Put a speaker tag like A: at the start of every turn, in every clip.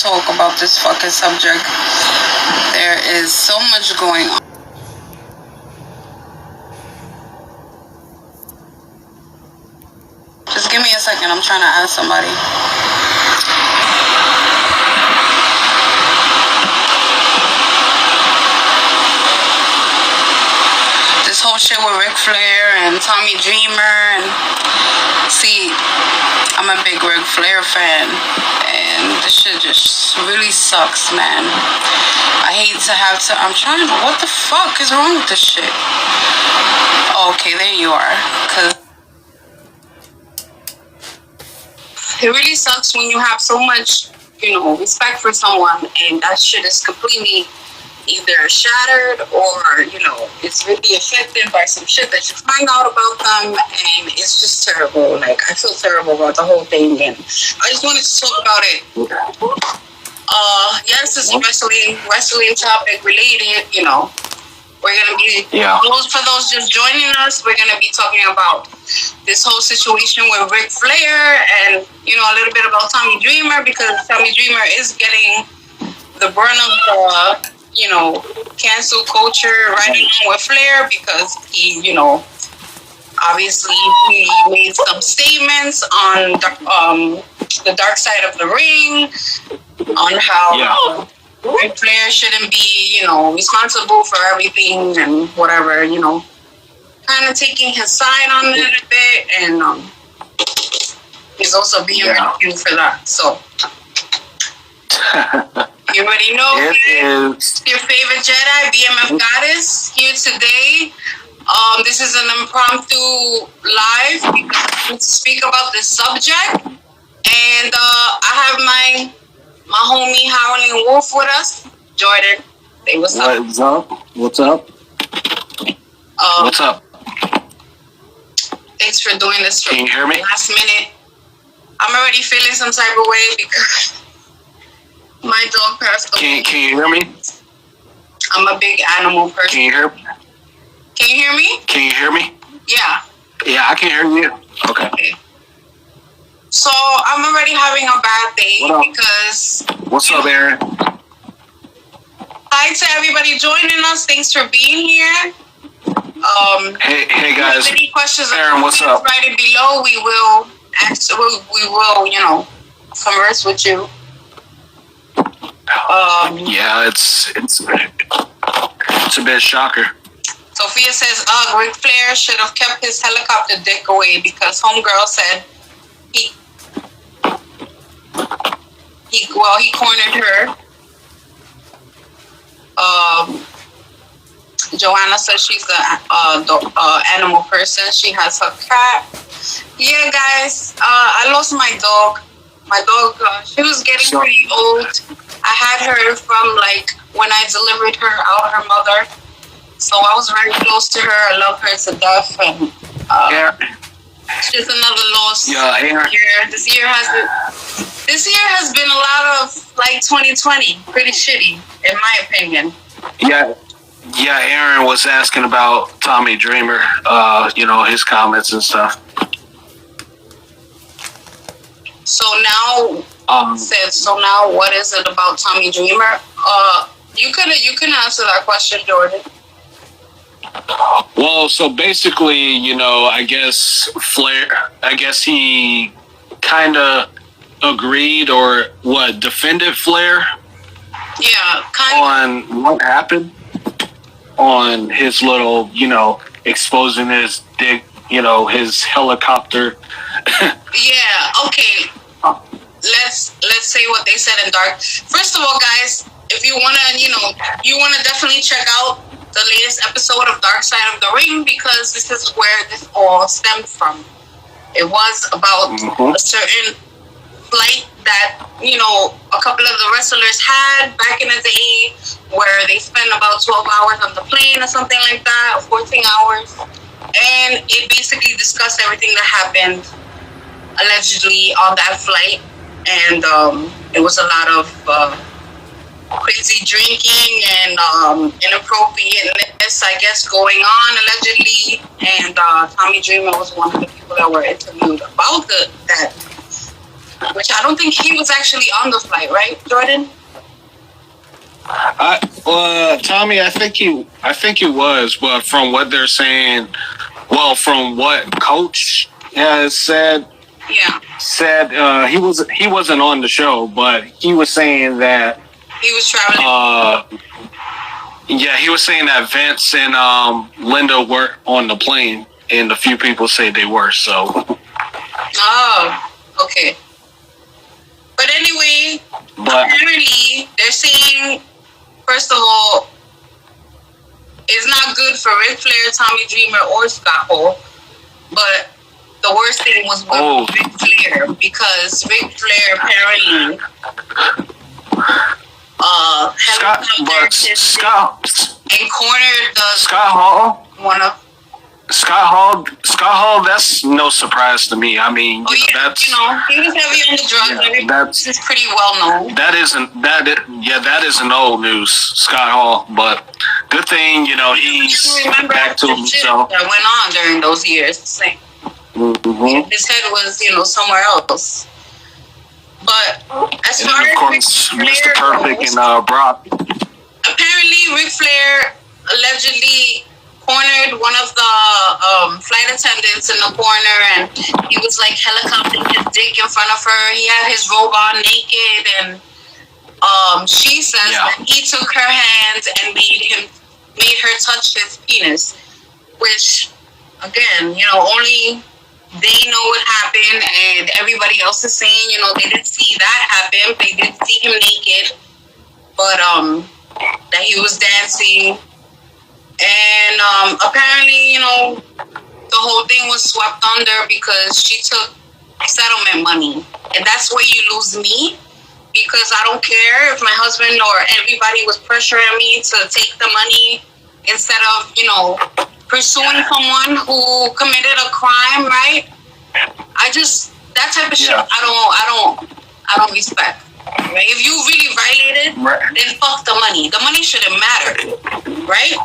A: talk about this fucking subject. There is so much going on. Just give me a second. I'm trying to ask somebody. This whole shit with Ric Flair and Tommy Dreamer, and see, I'm a big Ric Flair fan, and this shit just really sucks, man. I hate to have to. I'm trying to. What the fuck is wrong with this shit? Okay, there you are. Cause it really sucks when you have so much, respect for someone, and that shit is completely either shattered or, it's really affected by some shit that you find out about them, and it's just terrible. Like, I feel terrible about the whole thing, and I just wanted to talk about it. Yes, it's a wrestling topic related, We're going to be, for those just joining us, we're going to be talking about this whole situation with Ric Flair and, a little bit about Tommy Dreamer, because Tommy Dreamer is getting the brunt of the, cancel culture right along with Flair, because he, obviously he made some statements on the dark side of the ring, on how Ric Flair shouldn't be, responsible for everything and whatever, kind of taking his side on it a bit, and he's also being ridiculed for that. So you already know it's your favorite Jedi, BMF Goddess, here today. This is an impromptu live because I want to speak about this subject, and I have my homie Howling Wolf with us, Jordan. Hey, what's up?
B: What's up? What's up?
A: Thanks for doing this for
B: Can you hear me?
A: Last minute. I'm already feeling some type of way because my dog passed away.
B: Can you hear me?
A: I'm a big animal person.
B: Can you hear me?
A: Can you hear me?
B: Can you hear me?
A: Yeah.
B: Yeah, I can hear you. Okay.
A: So I'm already having a bad day because...
B: What's up, Aaron?
A: Hi to everybody joining us. Thanks for being here.
B: Hey guys.
A: If any questions,
B: Aaron, what's up?
A: Write it below. We will converse with you.
B: Yeah, it's a bit shocker.
A: Sofia says, Ric Flair should have kept his helicopter dick away because homegirl said he cornered her. Joanna says she's an animal person. She has her cat. Yeah, guys, I lost my dog. My dog, she was getting pretty old. I had her from when I delivered her out of her mother. So I was very close to her. I love her to death, and it's just another loss.
B: Yeah, Aaron.
A: This year has been a lot of 2020, pretty shitty, in my opinion.
B: Yeah. Aaron was asking about Tommy Dreamer. His comments and stuff.
A: So now, what is it about Tommy Dreamer? You can answer that question, Jordan.
B: Well, so basically, I guess he kind of agreed or defended Flair.
A: Yeah, kind
B: of. On what happened on his little, exposing his dick, his helicopter.
A: Yeah, okay. Let's say what they said in dark. First of all, guys, if you wanna definitely check out the latest episode of Dark Side of the Ring, because this is where this all stemmed from. It was about a certain flight that, a couple of the wrestlers had back in the day, where they spent about 12 hours on the plane or something like that, 14 hours. And it basically discussed everything that happened allegedly on that flight. And it was a lot of crazy drinking and inappropriateness, I guess, going on allegedly. And Tommy Dreamer was one of the people that were interviewed about that. which I don't think he was actually on the flight, right, Jordan?
B: Tommy, I think he was, but from what they're saying, well, from what Coach has said, he wasn't on the show, but he was saying that
A: he was traveling.
B: He was saying that Vince and Linda were on the plane, and a few people say they were. So.
A: Oh, okay. But anyway, apparently they're saying, first of all, it's not good for Ric Flair, Tommy Dreamer, or Scott Hall. But the worst thing was with Ric Flair, because Ric Flair apparently and cornered the
B: Scott Hall, that's no surprise to me. I mean, that's,
A: he was heavy on the drugs. That's pretty well known.
B: That isn't old news, Scott Hall. But good thing, he's back to himself.
A: That went on during those years. Mm-hmm. His head was, somewhere else. But as far as, of course,
B: Mr. Perfect and Brock.
A: Apparently, Ric Flair allegedly cornered one of the flight attendants in the corner, and he was like helicoptering his dick in front of her. He had his robe on naked, and she says that he took her hands and made her touch his penis, which again, only they know what happened, and everybody else is saying, they didn't see that happen. They didn't see him naked, but that he was dancing. And apparently, the whole thing was swept under because she took settlement money. And that's where you lose me, because I don't care if my husband or everybody was pressuring me to take the money instead of, pursuing someone who committed a crime, right? That type of shit, I don't respect. Right? If you really violated, then fuck the money. The money shouldn't matter, right?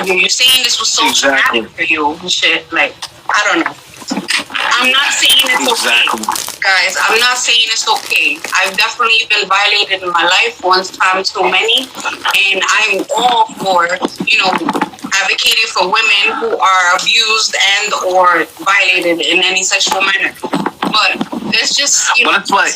A: You're saying this was so traumatic for you and shit. Like, I don't know. I'm not saying it's okay, guys. I'm not saying it's okay. I've definitely been violated in my life one time too many, and I'm all for, advocating for women who are abused and or violated in any sexual manner. But there's just,
B: But it's like,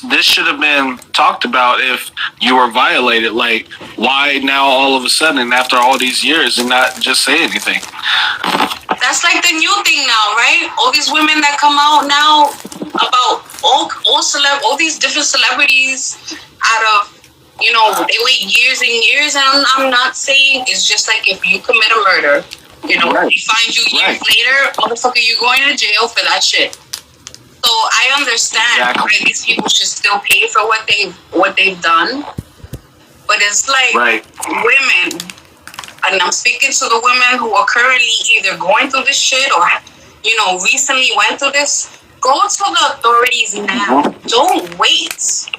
B: this should have been talked about if you were violated. Like, why now all of a sudden after all these years and not just say anything?
A: That's like the new thing now, right? All these women that come out now about all these different celebrities out of, they wait years and years, and I'm not saying it's just like if you commit a murder, they find you years later, motherfucker, you're going to jail for that shit. So I understand why these people should still pay for what they've done, but it's like women, and I'm speaking to the women who are currently either going through this shit or, recently went through this. Go to the authorities now. Don't wait.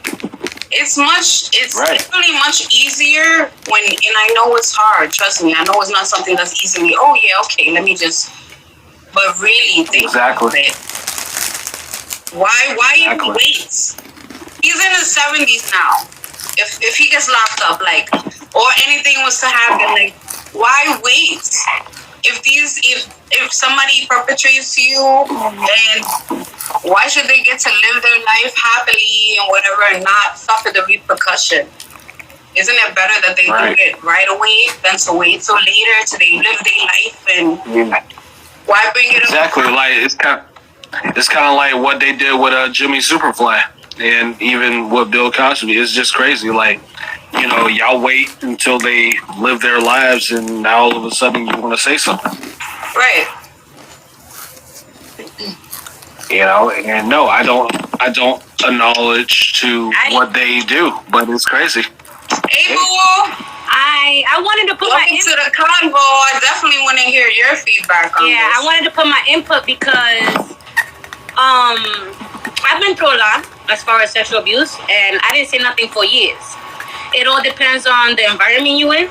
A: It's really much easier when, and I know it's hard. Trust me, I know it's not something that's easily. Oh yeah, okay. Let me just. But really, think about it. Why even wait? He's in his 70s now. If he gets locked up, or anything was to happen, why wait? If somebody perpetrates to you, then why should they get to live their life happily and whatever and not suffer the repercussion? Isn't it better that they do it right away than to wait till later till they live their life? And why bring it up?
B: Exactly. It's kind of like what they did with Jimmy Superfly, and even with Bill Cosby. It's just crazy. Y'all wait until they live their lives, and now all of a sudden you want to say something.
A: Right.
B: And no, I don't acknowledge to what they do, but it's crazy.
A: Hey, boo.
C: I wanted to put
A: Welcome to the convo. I definitely want to hear your feedback on this.
C: I wanted to put my input because I've been through a lot as far as sexual abuse, and I didn't say nothing for years. It all depends on the environment you're in.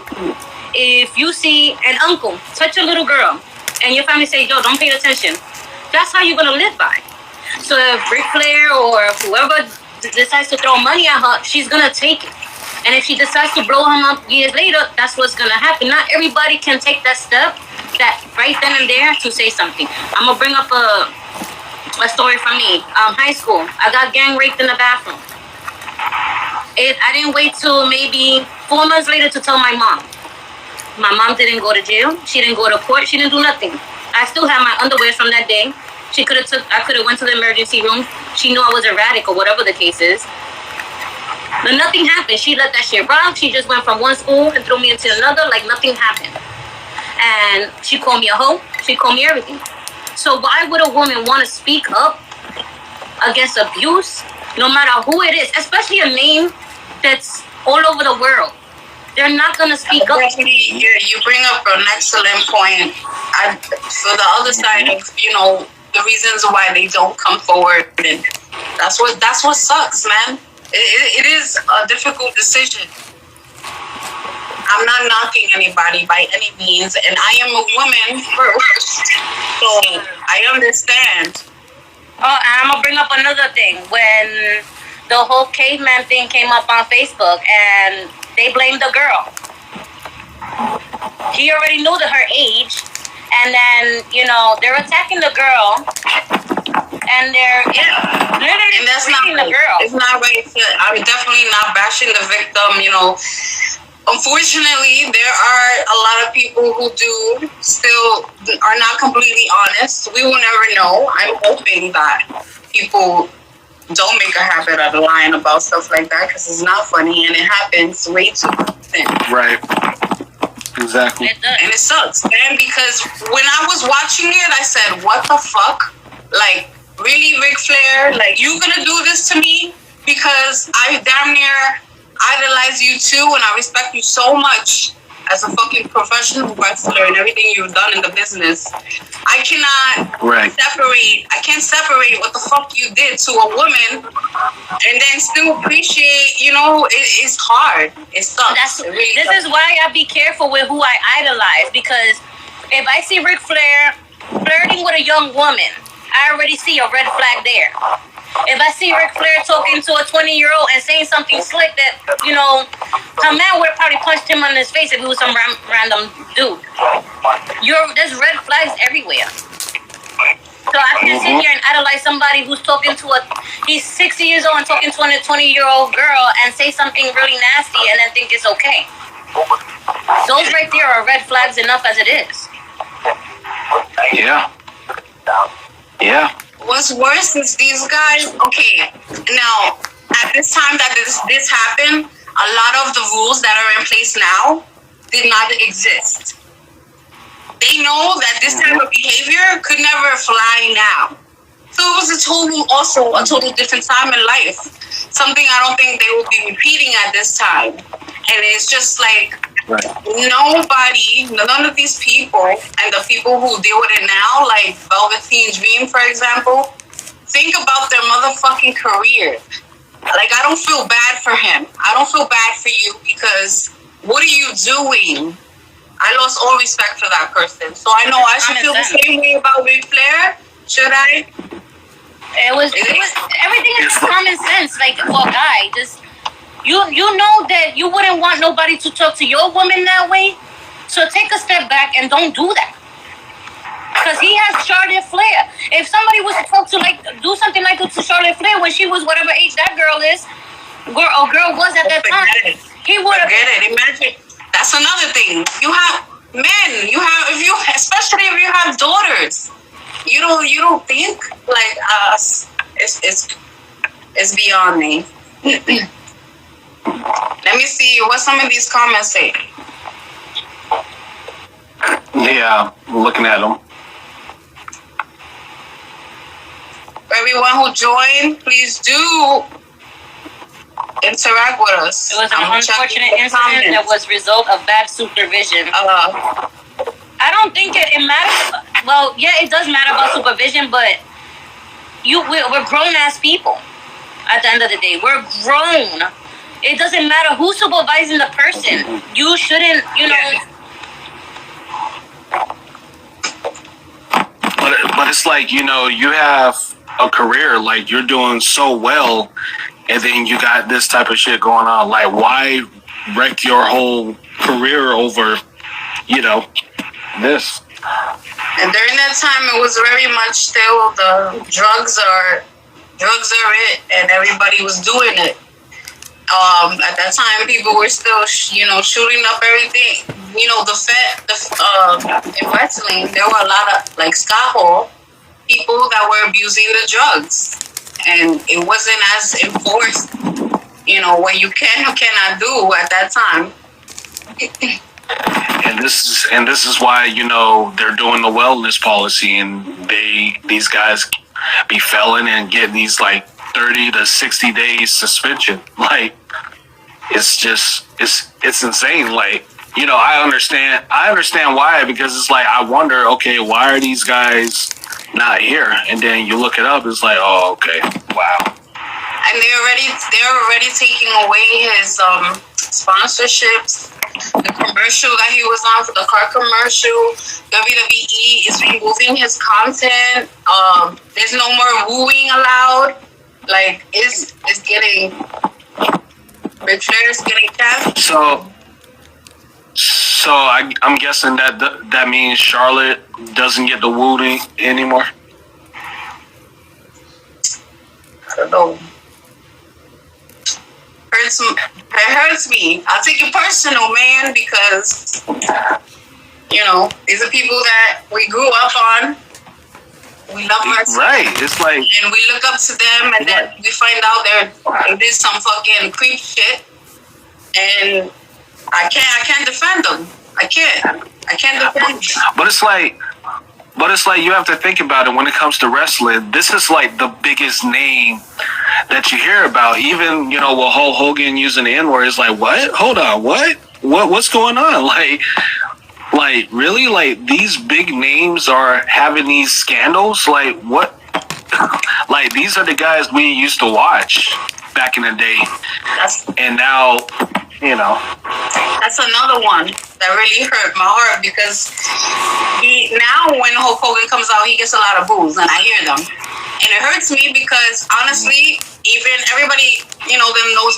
C: if you see an uncle touch a little girl, and your family say, "Yo, don't pay attention," that's how you're gonna live by. So if Ric Flair or whoever decides to throw money at her, she's gonna take it. And if she decides to blow him up years later, that's what's gonna happen. Not everybody can take that step, that right then and there, to say something. I'm gonna bring up a story from me. High school, I got gang raped in the bathroom. I didn't wait till maybe 4 months later to tell my mom. My mom didn't go to jail. She didn't go to court. She didn't do nothing. I still have my underwear from that day. I could have went to the emergency room. She knew I was erratic or whatever the case is. But nothing happened. She let that shit rock. She just went from one school and threw me into another like nothing happened. And she called me a hoe. She called me everything. So why would a woman want to speak up against abuse, no matter who it is, especially a name that's all over the world? They're not going to speak up.
A: You bring up an excellent point. For the other side of, the reasons why they don't come forward, and that's what sucks, man. It is a difficult decision. I'm not knocking anybody by any means, and I am a woman first, so I understand.
C: Oh, I'm gonna bring up another thing. When the whole caveman thing came up on Facebook, and they blamed the girl. He already knew her age, and then they're attacking the girl, and they're literally
A: and that's
C: treating
A: not
C: the girl.
A: It's not right. I'm definitely not bashing the victim. Unfortunately, there are a lot of people who still are not completely honest. We will never know. I'm hoping that people don't make a habit of lying about stuff like that, because it's not funny and it happens way too often.
B: Right. Exactly.
A: And it sucks, man, because when I was watching it, I said, what the fuck? Like, really, Ric Flair? Like, you gonna do this to me? Because I damn near idolize you too, and I respect you so much as a fucking professional wrestler and everything you've done in the business. I cannot separate what the fuck you did to a woman and then still appreciate, it's hard. It sucks.
C: This is why I be careful with who I idolize, because if I see Ric Flair flirting with a young woman, I already see a red flag there. If I see Ric Flair talking to a 20-year-old and saying something slick that, her man would have probably punched him on his face if he was some random dude. There's red flags everywhere. So I can't sit here and idolize somebody who's talking to he's 60 years old and talking to a 20-year-old girl and say something really nasty and then think it's okay. Those right there are red flags enough as it is.
B: Yeah. Yeah.
A: What's worse is these guys. Okay, now at this time that this happened, a lot of the rules that are in place now did not exist. They know that this type of behavior could never fly now. So it was a total different time in life. Something I don't think they will be repeating at this time. And it's just like, none of these people, and the people who deal with it now, like Velveteen Dream, for example, think about their motherfucking career. Like, I don't feel bad for him. I don't feel bad for you, because what are you doing? I lost all respect for that person. So I know I should feel the same way about Ric Flair. Should I?
C: It was everything is common sense. Like, for a guy, just you know that you wouldn't want nobody to talk to your woman that way. So take a step back and don't do that. Because he has Charlotte Flair. If somebody was supposed to do something like that to Charlotte Flair when she was whatever age that girl was at that time, he would have.
A: Forget it. Imagine. That's another thing. You have men. Especially if you have daughters. You don't think like us. It's beyond me. Let me see what some of these comments say.
B: Yeah, looking at them.
A: Everyone who joined, please do interact with us.
C: It was an unfortunate incident that was result of bad supervision. I don't think it matters. Well, yeah, it does matter about supervision, but we're grown-ass people. At the end of the day, we're grown. It doesn't matter who's supervising the person. You shouldn't,
B: it's like, you know, you have a career, like you're doing so well, and then you got this type of shit going on. Like, why wreck your whole career over, you know, this?
A: And during that time, it was very much still the drugs are it, and everybody was doing it. At that time, people were still, shooting up everything. You know, in wrestling, there were a lot of, like, Scott Hall, people that were abusing the drugs. And it wasn't as enforced, what you can or cannot do at that time.
B: And this is why, you know, they're doing the wellness policy, and these guys be failing and getting these like 30 to 60 days suspension. Like, it's insane. Like, you know, I understand why, because it's like, I wonder, okay, why are these guys not here? And then you look it up, it's like, oh, okay, wow.
A: And they're already taking away his sponsorships. The commercial that he was on, for the car commercial, WWE is removing his content. There's no more wooing allowed. Like, it's getting, Ric Flair's getting capped.
B: So I'm guessing that means Charlotte doesn't get the wooing anymore.
A: I don't know. It hurts me. I'll take it personal, man, because, these are people that we grew up on. We love wrestling.
B: Right. It's like,
A: and we look up to them, and then we find out they did some fucking creep shit, and I can't defend them. I can't defend them.
B: But it's like you have to think about it when it comes to wrestling. This is like the biggest name that you hear about. Even, with Hulk Hogan using the N-word, it's like, what? Hold on, what? What's going on? Like really? Like, these big names are having these scandals? Like, what? Like, these are the guys we used to watch back in the day. And now,
A: That's another one that really hurt my heart, because now when Hulk Hogan comes out, he gets a lot of boos, and I hear them. And it hurts me because, honestly, even everybody, them knows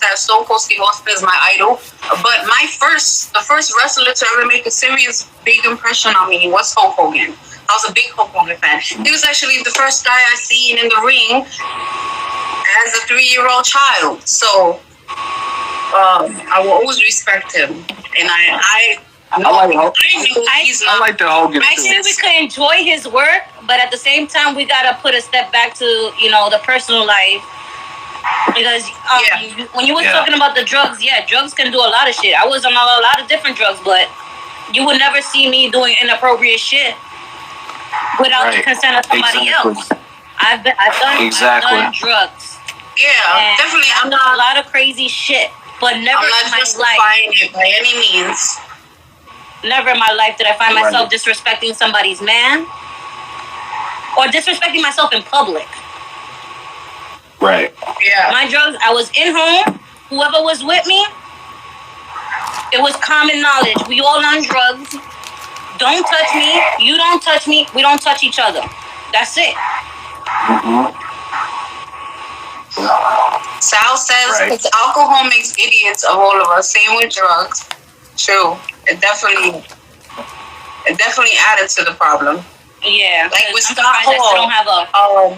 A: that Stone Cold Steve Austin is my idol. But the first wrestler to ever make a serious big impression on me was Hulk Hogan. I was a big Hulk Hogan fan. He was actually the first guy I seen in the ring as a 3-year-old child. So I will always respect him, and I
B: like the Hogan.
C: I think we could enjoy his work, but at the same time, we gotta put a step back to the personal life, because when you were talking about the drugs, drugs can do a lot of shit. I was on a lot of different drugs, but you would never see me doing inappropriate shit without the consent of somebody else. I've done drugs.
A: Yeah, definitely.
C: I've done a lot of crazy shit. But never
A: I'm not justifying it by any means.
C: Never in my life did I find myself disrespecting somebody's man or disrespecting myself in public.
B: Right.
A: Yeah.
C: My drugs, I was in home. Whoever was with me, it was common knowledge. We all on drugs. Don't touch me. You don't touch me. We don't touch each other. That's it.
B: Mm-hmm.
A: Sal says alcohol makes idiots of all of us. Same with drugs. True. It definitely added to the problem.
C: Yeah.
A: Like with Scott Hall.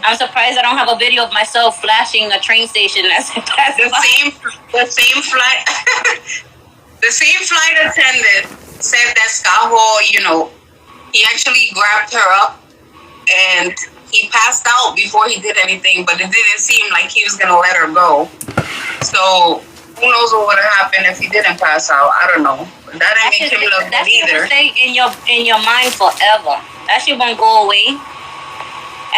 C: I'm surprised I don't have a video of myself flashing a train station as it passes by.
A: The same flight attendant said that Scott Hall, he actually grabbed her up and he passed out before he did anything, but it didn't seem like he was going to let her go. So, who knows what would have happened if he didn't pass out? I don't know. That didn't make him look good either.
C: That shit will stay in your mind forever. That shit won't go away.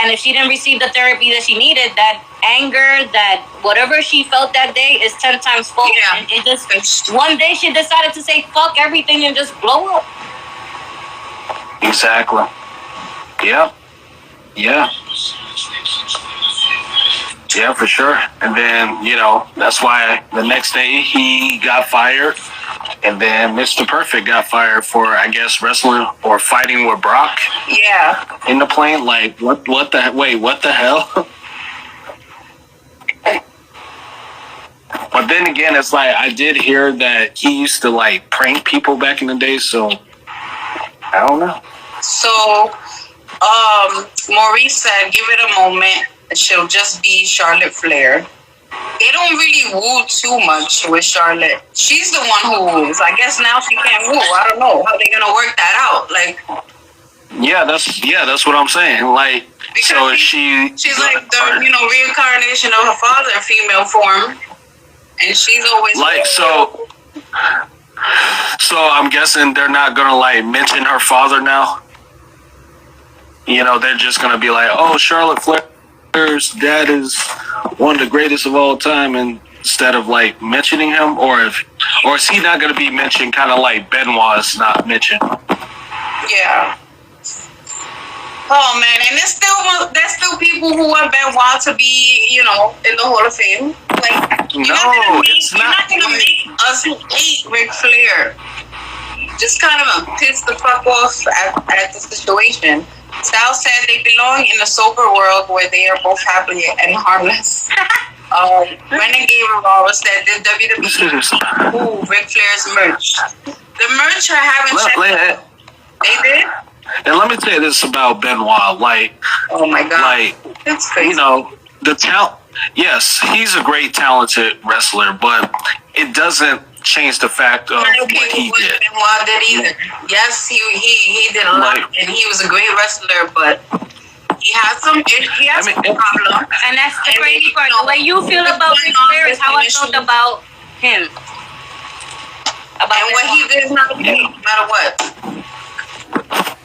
C: And if she didn't receive the therapy that she needed, that anger, that whatever she felt that day is 10 times full.
A: Yeah.
C: And it just, one day she decided to say fuck everything and just blow up.
B: Exactly. Yeah. Yeah. Yeah, for sure. And then, that's why the next day he got fired. And then Mr. Perfect got fired for, I guess, wrestling or fighting with Brock.
A: Yeah.
B: In the plane, like what the hell? But then again, it's like I did hear that he used to like prank people back in the day, so I don't know.
A: So, Maurice said, "Give it a moment. She'll just be Charlotte Flair." They don't really woo too much with Charlotte. She's the one who woos. I guess now she can't woo. I don't know how they're gonna work that out. Like,
B: that's what I'm saying. Like, so
A: she's like the reincarnation of her father in female form, and she's always
B: like so. So I'm guessing they're not gonna like mention her father now. They're just gonna be like, "Oh, Charlotte Flair's dad is one of the greatest of all time," and instead of like mentioning him, or is he not gonna be mentioned? Kind of like Benoit's not mentioned.
A: Yeah. Oh man, and there's still people who want Benoit to be, in the Hall of Fame. Like, you're not gonna make us hate Ric Flair. Just kind of piss the fuck off at the situation. Sal said they belong in a sober world where they are both happy and harmless. Renegade Revolver said the WWE ooh, Ric Flair's merch. The merch I haven't checked. They did?
B: And let me tell you this about Benoit. Like,
A: oh my god,
B: like,
A: that's crazy.
B: The talent. Yes, he's a great, talented wrestler, but it doesn't change the fact of what he did.
A: Benoit did either. Yes, he did a lot, and he was a great wrestler, but he has some problems.
C: And that's the crazy part. The way you feel about Ric Flair is how I felt about him.
A: And what he did is not okay, no matter what.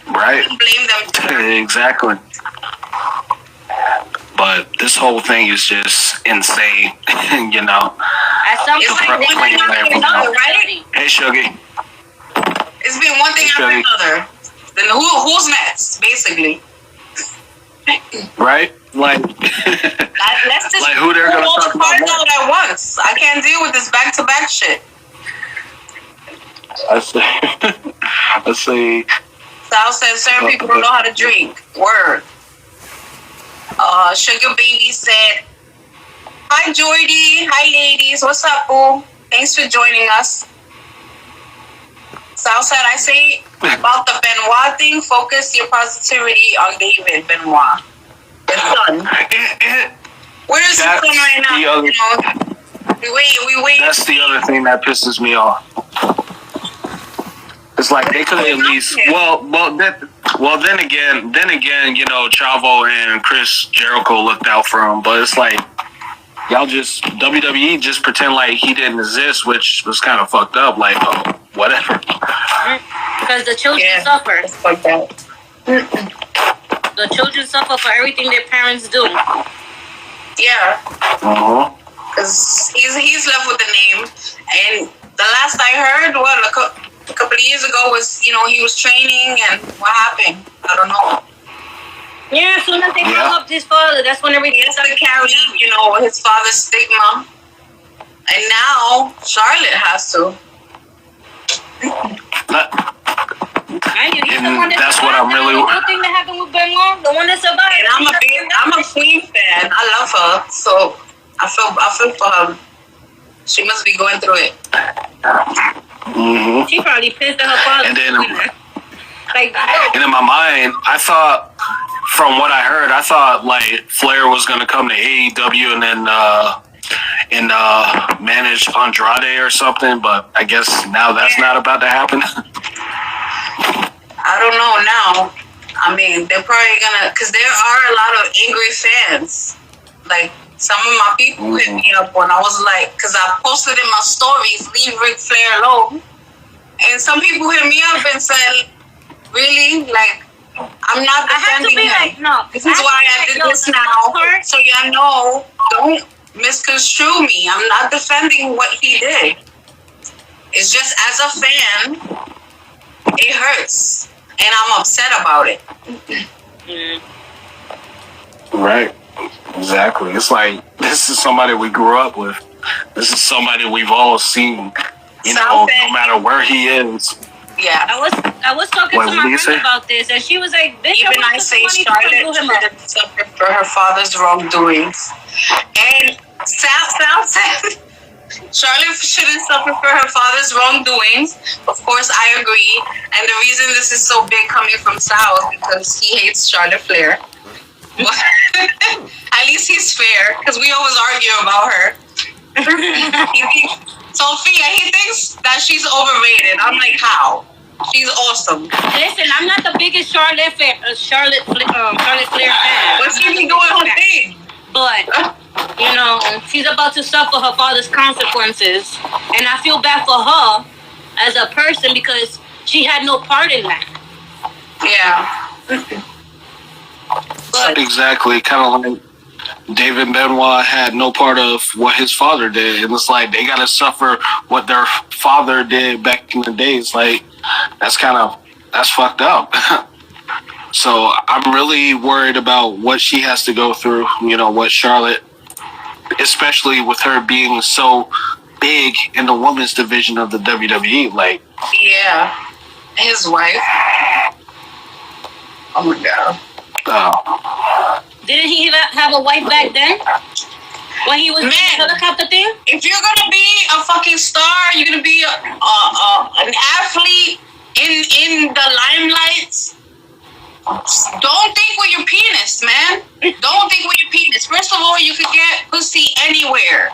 B: Right.
A: Blame them.
B: Exactly. But this whole thing is just insane,
C: At some point,
B: right? Hey, Shuggy.
A: It's been one thing after another. Then who's next, basically?
B: Right? Like,
A: let's just
B: like who they're gonna talk about
A: out at once. I can't deal with this back-to-back shit.
B: I say.
A: Sal says certain people don't know how to drink. Word. Sugar Baby said, "Hi Jordy, hi ladies, what's up, boo? Thanks for joining us." Sal said, "I say about the Benoit thing, focus your positivity on David Benoit, the son. Where is his son right now? We wait.
B: That's the other thing that pisses me off. It's like they could at least then again, Chavo and Chris Jericho looked out for him, but it's like y'all just WWE just pretend like he didn't exist, which was kind of fucked up. Like, oh, whatever.
C: Because the children suffer. The children suffer for everything their parents do.
A: Yeah.
B: Uh-huh.
A: Because he's left with the name, and the last I heard, a couple of years ago was, he was training, and what happened? I don't know.
C: Yeah, as soon as they brought up his father, that's when everything
A: started carrying, his father's stigma. And now Charlotte has to.
B: That's what I'm really.
C: The good thing that happened with Benoit, the one that survived.
A: And I'm a Queen fan. I love her, so I feel for her. She must be going through it.
B: Mm-hmm.
C: She probably pissed at her father.
B: And then, in my mind, I thought, from what I heard, like Flair was gonna come to AEW and manage Andrade or something, but I guess now that's not about to happen.
A: I don't know now. I mean, they're probably gonna, because there are a lot of angry fans. Like, some of my people hit me up when I was like, because I posted in my stories, leave Ric Flair alone. And some people hit me up and said, really? Like, I'm not defending him.
C: Like, no.
A: This is why I did this now. So y'all know, don't misconstrue me. I'm not defending what he did. It's just, as a fan, it hurts. And I'm upset about it.
B: Right. Exactly. It's like, this is somebody we grew up with. This is somebody we've all seen You know, no matter where he is.
A: Yeah.
C: I was talking to my friend about this, and she was like, "Bitch,
A: even I say Charlotte shouldn't suffer for her father's wrongdoings." And Sal said Charlotte shouldn't suffer for her father's wrongdoings. Of course, I agree. And the reason this is so big coming from Sal is because he hates Charlotte Flair. But at least he's fair, because we always argue about her. Sofia, he thinks that she's overrated. I'm like, how? She's awesome.
C: Listen, I'm not the biggest Charlotte Flair fan.
A: But she's doing her thing.
C: But you know, she's about to suffer her father's consequences, and I feel bad for her as a person because she had no part in that.
A: Yeah.
C: But
B: exactly, kind of like David Benoit had no part of what his father did, and it's like they got to suffer what their father did back in the days. Like that's fucked up. So I'm really worried about what she has to go through. You know, what Charlotte, especially with her being so big in the women's division of the WWE. Like,
A: yeah, his wife. Oh my god.
B: Oh.
C: Didn't he have a wife back then? When he was doing the helicopter thing?
A: If you're gonna be a fucking star, you're gonna be an athlete in the limelight. Don't think with your penis, man. Don't think with your penis. First of all, you could get pussy anywhere.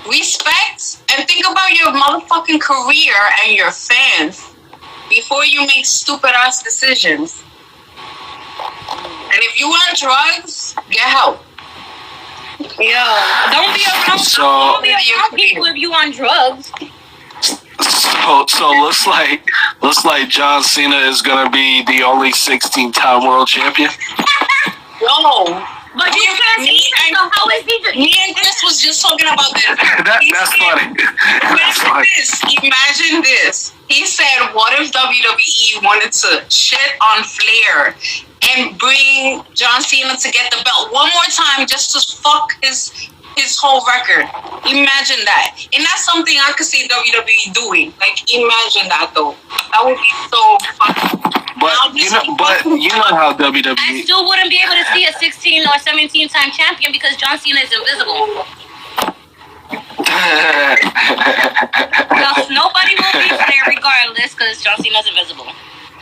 A: Respect and think about your motherfucking career and your fans before you make stupid ass decisions. And if you want drugs, get help.
C: Yeah. Don't be around people if you on drugs.
B: So looks like John Cena is gonna be the only 16-time world champion.
A: No.
C: But you can't see it, so how is he?
A: Me and Chris was just talking about that.
B: That's funny.
A: Imagine this. He said, what if WWE wanted to shit on Flair and bring John Cena to get the belt one more time just to fuck his whole record? Imagine that. And that's something I could see WWE doing. Like, imagine that, though. That would be so fucking...
B: But you know how WWE...
C: I still wouldn't be able to see a 16 or 17-time champion because John Cena is invisible. Nobody will be there regardless because John Cena's invisible.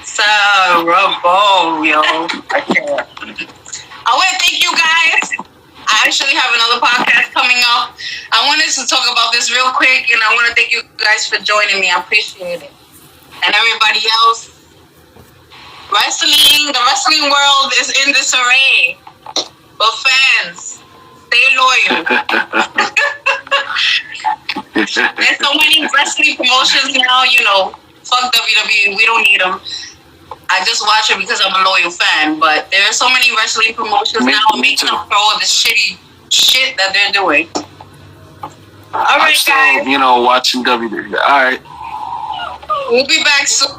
A: Terrible, yo. I can't. I want to thank you guys. I actually have another podcast coming up. I wanted to talk about this real quick, and I want to thank you guys for joining me. I appreciate it. And everybody else. The wrestling world is in disarray. But fans, stay loyal. There's so many wrestling promotions now, you know. Fuck WWE, we don't need them. I just watch it because I'm a loyal fan. But there are so many wrestling promotions now making up for all the shitty shit that they're doing. All right, guys.
B: You know, watching WWE. All right.
A: We'll be back soon.